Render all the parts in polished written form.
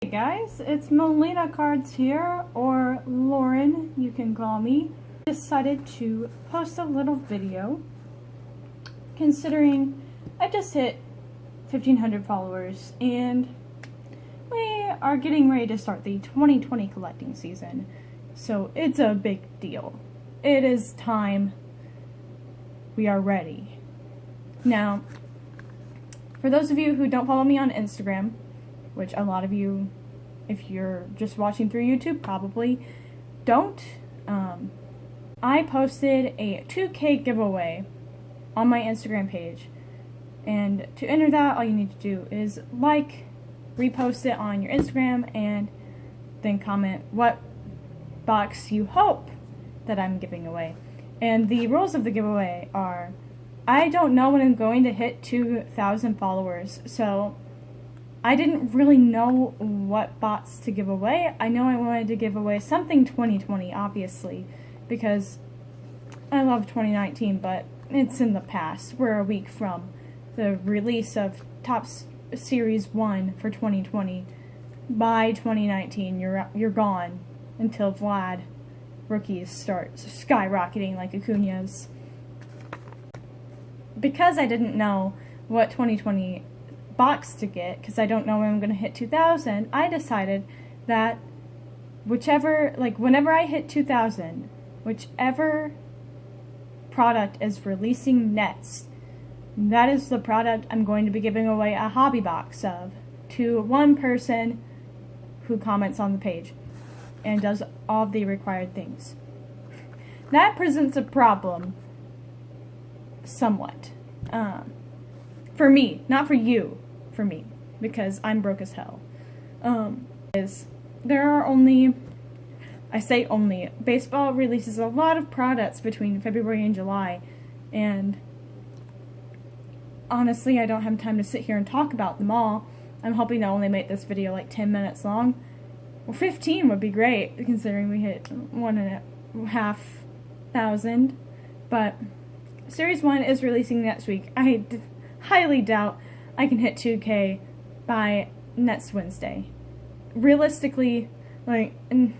guys, it's Melina Cards here, or Lauren, you can call me. Decided to post a little video considering I just hit 1,500 followers and we are getting ready to start the 2020 collecting season. So it's a big deal. It is time. We are ready. Now, for those of you who don't follow me on Instagram, which a lot of you, if you're just watching through YouTube, probably don't. I posted a 2K giveaway on my Instagram page. And to enter that, all you need to do is like, repost it on your Instagram, and then comment what box you hope that I'm giving away. And the rules of the giveaway are, I don't know when I'm going to hit 2,000 followers, so I didn't really know what bots to give away. I know I wanted to give away something 2020, obviously, because I love 2019, but it's in the past. We're a week from the release of Topps Series 1 for 2020. By 2019, you're gone until Vlad rookies start skyrocketing like Acuna's. Because I didn't know what 2020 box to get, because I don't know when I'm going to hit 2,000, I decided that whenever I hit 2,000, whichever product is releasing next, that is the product I'm going to be giving away a hobby box of to one person who comments on the page and does all the required things. That presents a problem, somewhat. For me, not for you, for me, because I'm broke as hell. There are only, I say only, baseball releases a lot of products between February and July, and honestly, I don't have time to sit here and talk about them all. I'm hoping to only make this video like 10 minutes long. Well, 15 would be great, considering we hit 1,500, but Series 1 is releasing next week. I highly doubt I can hit 2K by next Wednesday. Realistically, I'm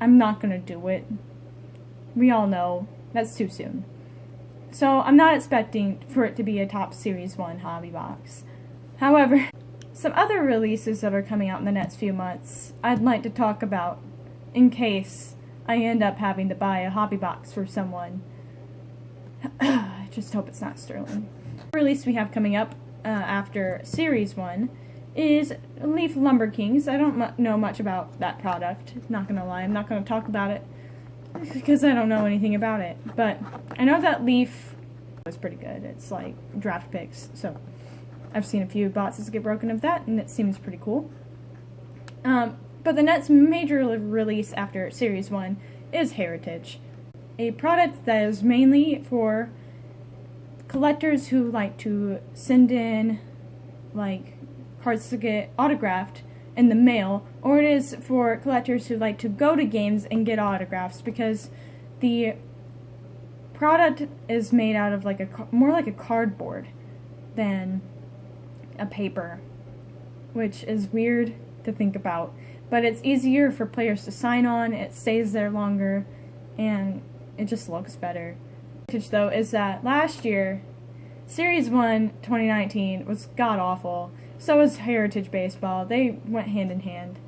not gonna do it. We all know that's too soon. So I'm not expecting for it to be a Topps Series 1 hobby box. However, some other releases that are coming out in the next few months I'd like to talk about in case I end up having to buy a hobby box for someone. I just hope it's not Sterling. The release we have coming up after Series 1 is Leaf Lumber Kings. I don't know much about that product, not gonna lie. I'm not gonna talk about it because I don't know anything about it. But I know that Leaf is pretty good. It's like draft picks, so I've seen a few boxes get broken of that, and it seems pretty cool. But the next major release after Series 1 is Heritage, a product that is mainly for collectors who like to send in cards to get autographed in the mail, or it is for collectors who like to go to games and get autographs, because the product is made out of more like a cardboard than a paper, which is weird to think about, but it's easier for players to sign on, it stays there longer, and it just looks better. Though is that last year Series 1 2019 was god-awful. So is Heritage Baseball. They went hand in hand.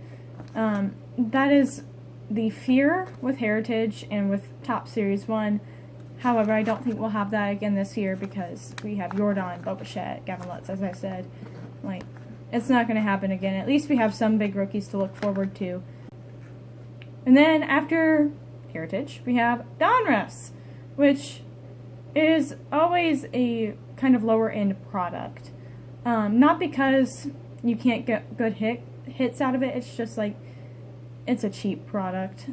That is the fear with Heritage and with Topps Series 1. However, I don't think we'll have that again this year because we have Jordan, Bo Bichette, Gavin Lutz, as I said. It's not going to happen again. At least we have some big rookies to look forward to. And then after Heritage, we have Donruss, which is always a kind of lower end product. Not because you can't get good hits out of it, it's just it's a cheap product.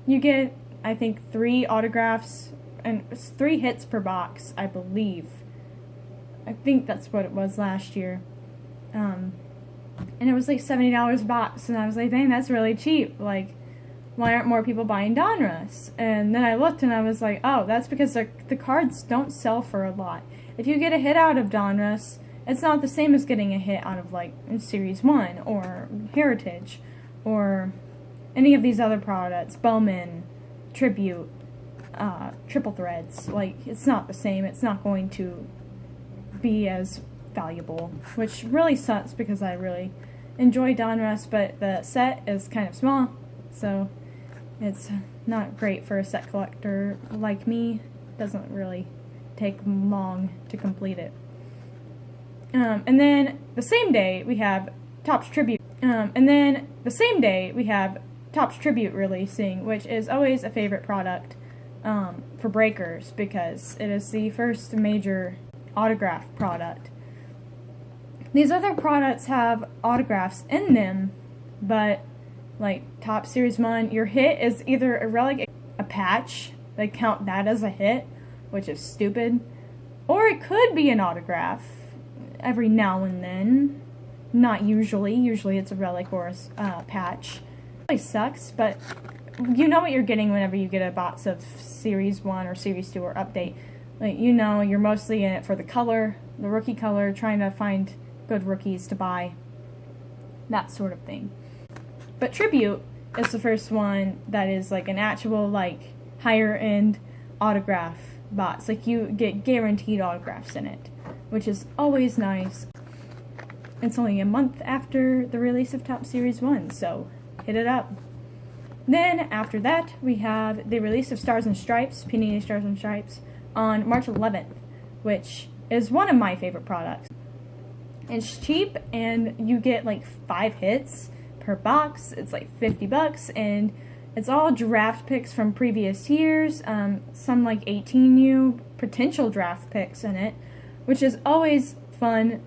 You get, I think, 3 autographs and 3 hits per box, I believe. I think that's what it was last year. And it was like $70 a box, and I was like, dang, that's really cheap. Why aren't more people buying Donruss? And then I looked and I was like, oh, that's because the cards don't sell for a lot. If you get a hit out of Donruss, It's not the same as getting a hit out of like Series 1 or Heritage or any of these other products, Bowman, Tribute, Triple Threads. Like, it's not the same. It's not going to be as valuable, which really sucks because I really enjoy Donruss, but the set is kind of small, so it's not great for a set collector like me. It doesn't really take long to complete it. And then the same day we have Topps Tribute. Topps Tribute releasing, which is always a favorite product for breakers because it is the first major autograph product. These other products have autographs in them, but like Topps Series 1, your hit is either a relic, a patch, they count that as a hit, which is stupid, or it could be an autograph every now and then. Not usually. Usually it's a relic or a patch. It really sucks, but you know what you're getting whenever you get a box of Series 1 or Series 2 or Update. Like, you know you're mostly in it for the color, the rookie color, trying to find good rookies to buy, that sort of thing. But Tribute is the first one that is like an actual like higher end autograph box. Like, you get guaranteed autographs in it, which is always nice. It's only a month after the release of Topps Series 1, so hit it up. Then after that we have the release of Stars and Stripes, Panini Stars and Stripes, on March 11th, which is one of my favorite products. It's cheap, and you get like 5 hits per box. It's like $50, and it's all draft picks from previous years, some like 18U potential draft picks in it, which is always fun,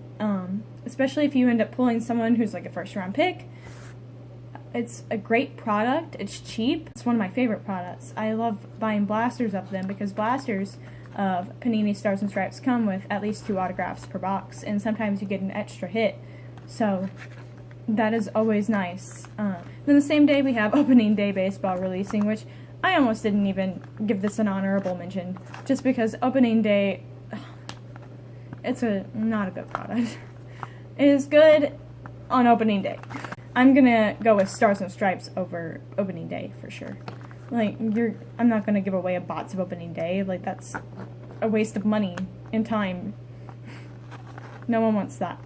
especially if you end up pulling someone who's like a first-round pick. It's a great product. It's cheap. It's one of my favorite products. I love buying blasters of them because blasters of Panini Stars and Stripes come with at least 2 autographs per box, and sometimes you get an extra hit, so that is always nice. Then the same day we have Opening Day Baseball releasing, which I almost didn't even give this an honorable mention, just because Opening Day, it's not a good product. It is good on Opening Day. I'm gonna go with Stars and Stripes over Opening Day for sure. Like, I'm not gonna give away a box of Opening Day. Like, that's a waste of money and time. No one wants that.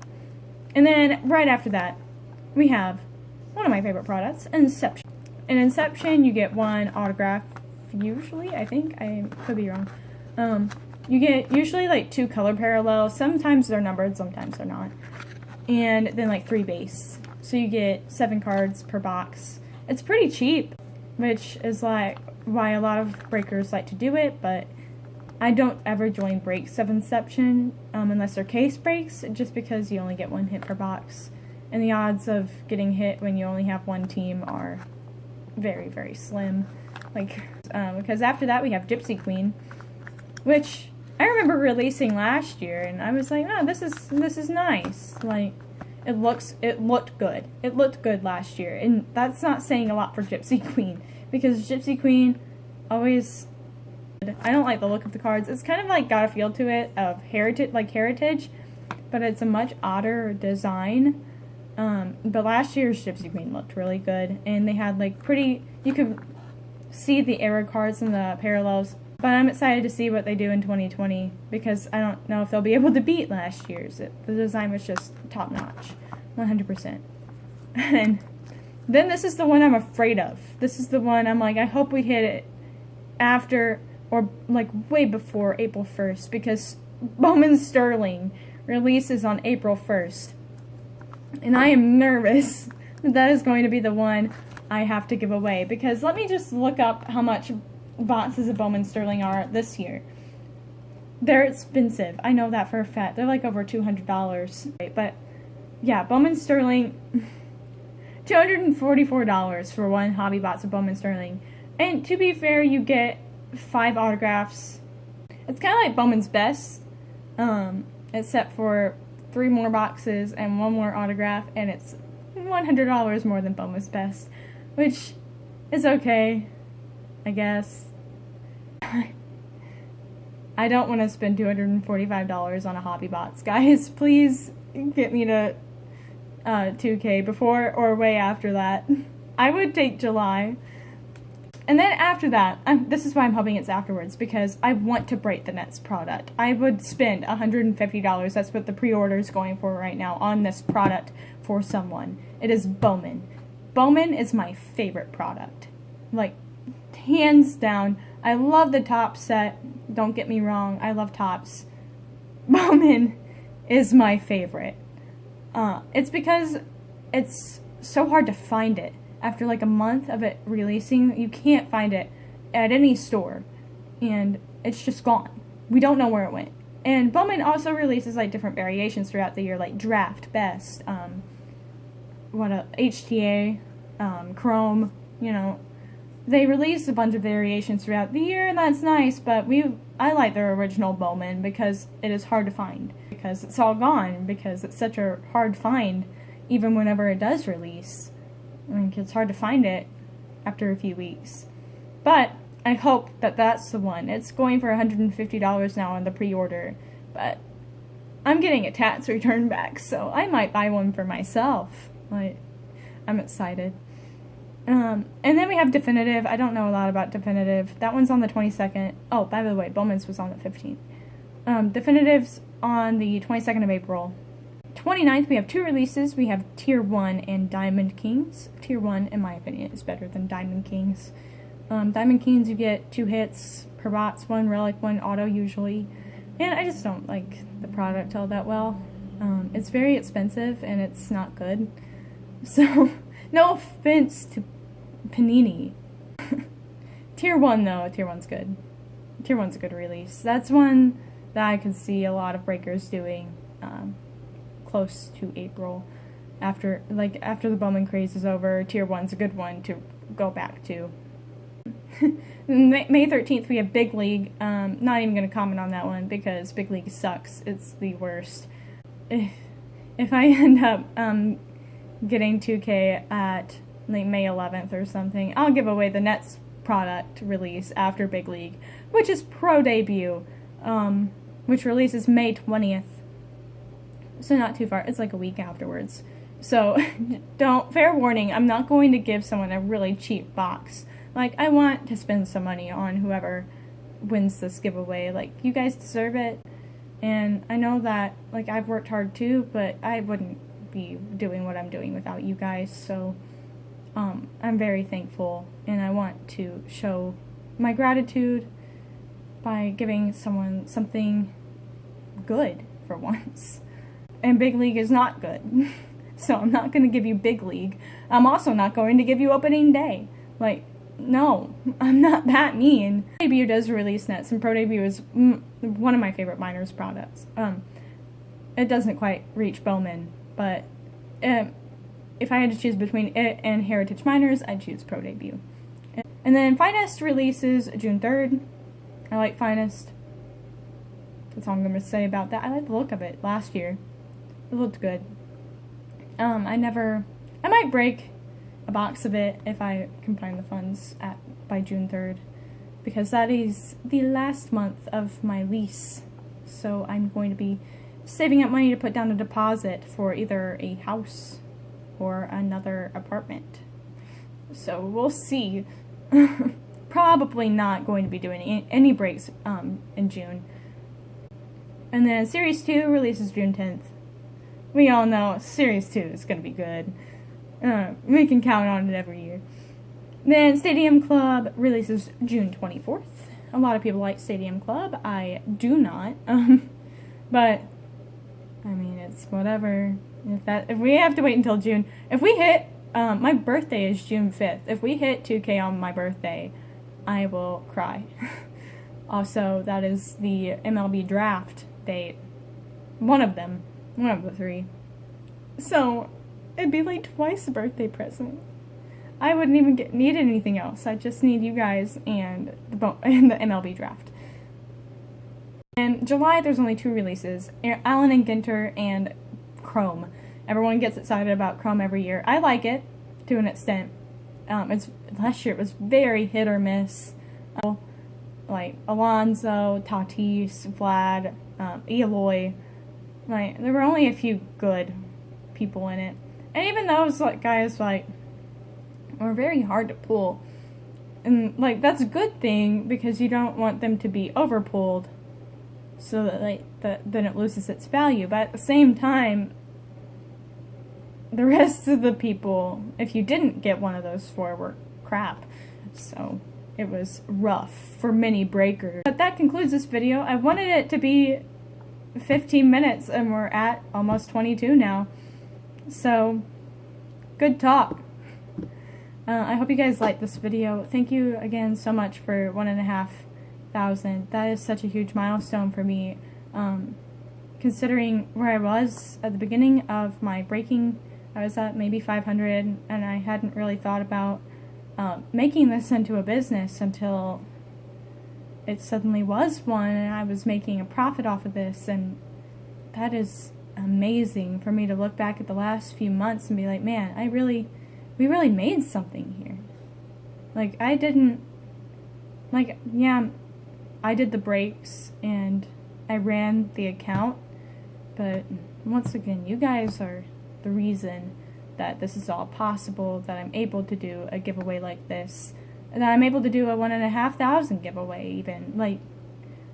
And then right after that, we have one of my favorite products, Inception. In Inception, you get 1 autograph, usually, I think. I could be wrong. You get usually like 2 color parallels. Sometimes they're numbered, sometimes they're not. And then like 3 base. So you get 7 cards per box. It's pretty cheap, which is like why a lot of breakers like to do it, but I don't ever join breaks of Inception unless they're case breaks, just because you only get 1 hit per box, and the odds of getting hit when you only have 1 team are very, very slim. Like, because after that we have Gypsy Queen, which I remember releasing last year, and I was like, oh, this is nice. Like, it looked good. It looked good last year, and that's not saying a lot for Gypsy Queen, because Gypsy Queen always, I don't like the look of the cards. It's kind of like got a feel to it of Heritage, but it's a much odder design. But last year's Gypsy Queen looked really good, and they had like you could see the error cards and the parallels. But I'm excited to see what they do in 2020, because I don't know if they'll be able to beat last year's. The design was just top notch, 100%. And then this is the one I'm afraid of. This is the one I'm like, I hope we hit it after or like way before April 1st, because Bowman Sterling releases on April 1st. And I am nervous that is going to be the one I have to give away, because let me just look up how much boxes of Bowman Sterling are this year. They're expensive. I know that for a fact. They're like over $200. But yeah, Bowman Sterling, $244 for 1 hobby box of Bowman Sterling. And to be fair, you get 5 autographs. It's kind of like Bowman's Best, except for 3 more boxes and 1 more autograph, and it's $100 more than Bowman's Best, which is okay, I guess. I don't want to spend $245 on a hobby box. Guys, please get me to 2K before or way after that. I would take July. And then after that, this is why I'm hoping it's afterwards, because I want to break the Nets product. I would spend $150, that's what the pre-order is going for right now, on this product for someone. It is Bowman. Bowman is my favorite product. Like, hands down. I love the top set. Don't get me wrong, I love tops. Bowman is my favorite. It's because it's so hard to find it. After like a month of it releasing, you can't find it at any store. And it's just gone. We don't know where it went. And Bowman also releases like different variations throughout the year, like Draft, Best, HTA, Chrome, you know. They release a bunch of variations throughout the year, and that's nice, but I like their original Bowman because it is hard to find. Because it's all gone, because it's such a hard find, even whenever it does release. I mean, it's hard to find it after a few weeks. But I hope that that's the one. It's going for $150 now on the pre-order. But I'm getting a tax return back, so I might buy one for myself. Like, I'm excited. And then we have Definitive. I don't know a lot about Definitive. That one's on the 22nd. Oh, by the way, Bowman's was on the 15th. Definitive's on the 22nd of April. 29th, we have two releases. We have Tier 1 and Diamond Kings. Tier 1, in my opinion, is better than Diamond Kings. Diamond Kings, you get 2 hits per box, 1 relic, 1 auto usually. And I just don't like the product all that well. It's very expensive and it's not good. So, no offense to Panini. Tier 1, though, Tier 1's good. Tier 1's a good release. That's one that I could see a lot of breakers doing. Close to April, after the Bowman craze is over. Tier 1's a good one to go back to. May 13th we have Big League. Not even going to comment on that one because Big League sucks. It's the worst. If I end up getting 2K at like May 11th or something, I'll give away the Nets product release after Big League, which is Pro Debut, which releases May 20th. So not too far. It's like a week afterwards. So, fair warning, I'm not going to give someone a really cheap box. Like, I want to spend some money on whoever wins this giveaway. Like, you guys deserve it. And I know that, like, I've worked hard too, but I wouldn't be doing what I'm doing without you guys. So, I'm very thankful. And I want to show my gratitude by giving someone something good for once. And Big League is not good. So I'm not going to give you Big League. I'm also not going to give you Opening Day. Like, no, I'm not that mean. Pro Debut does release Nets, and Pro Debut is one of my favorite minors products. It doesn't quite reach Bowman, but if I had to choose between it and Heritage Minors, I'd choose Pro Debut. And then Finest releases June 3rd. I like Finest. That's all I'm going to say about that. I like the look of it last year. It looked good. I might break a box of it if I can find the funds by June 3rd, because that is the last month of my lease. So I'm going to be saving up money to put down a deposit for either a house or another apartment. So we'll see. Probably not going to be doing any breaks in June. And then Series 2 releases June 10th. We all know Series 2 is going to be good. We can count on it every year. Then Stadium Club releases June 24th. A lot of people like Stadium Club. I do not. But, I mean, it's whatever. If we have to wait until June. If we hit, my birthday is June 5th. If we hit 2K on my birthday, I will cry. Also, that is the MLB draft date. One of them. One of the 3. So, it'd be like twice a birthday present. I wouldn't even need anything else. I just need you guys and the MLB draft. In July, there's only 2 releases. Allen and Ginter and Chrome. Everyone gets excited about Chrome every year. I like it, to an extent. Last year it was very hit or miss. like Alonso, Tatis, Vlad, Eloy. Like, there were only a few good people in it. And even those like guys like were very hard to pull. And like that's a good thing because you don't want them to be overpulled so that then it loses its value. But at the same time, the rest of the people, if you didn't get one of those four, were crap. So it was rough for many breakers. But that concludes this video. I wanted it to be 15 minutes and we're at almost 22 now. So, good talk. I hope you guys liked this video. Thank you again so much for 1,500. That is such a huge milestone for me. Considering where I was at the beginning of my breaking, I was at maybe 500 and I hadn't really thought about making this into a business until it suddenly was one and I was making a profit off of this, and that is amazing for me to look back at the last few months and be like, man, we really made something here. Like, I did the breaks and I ran the account, but once again, you guys are the reason that this is all possible, that I'm able to do a giveaway like this, and that I'm able to do a 1,500 giveaway even. Like,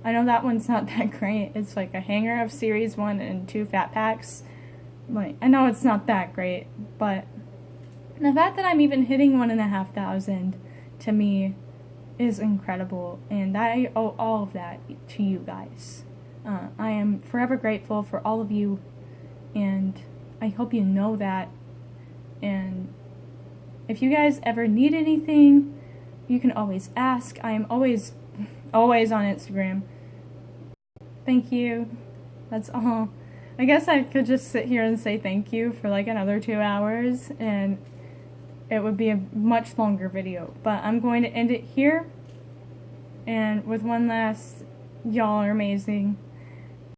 I know that one's not that great. It's like a hanger of Series 1 and 2 fat packs. Like, I know it's not that great, but the fact that I'm even hitting 1,500 to me is incredible, and I owe all of that to you guys. I am forever grateful for all of you, and I hope you know that. And if you guys ever need anything, you can always ask. I am always on Instagram. Thank you. That's all. I guess I could just sit here and say thank you for like another 2 hours and it would be a much longer video. But I'm going to end it here. And with one last, y'all are amazing.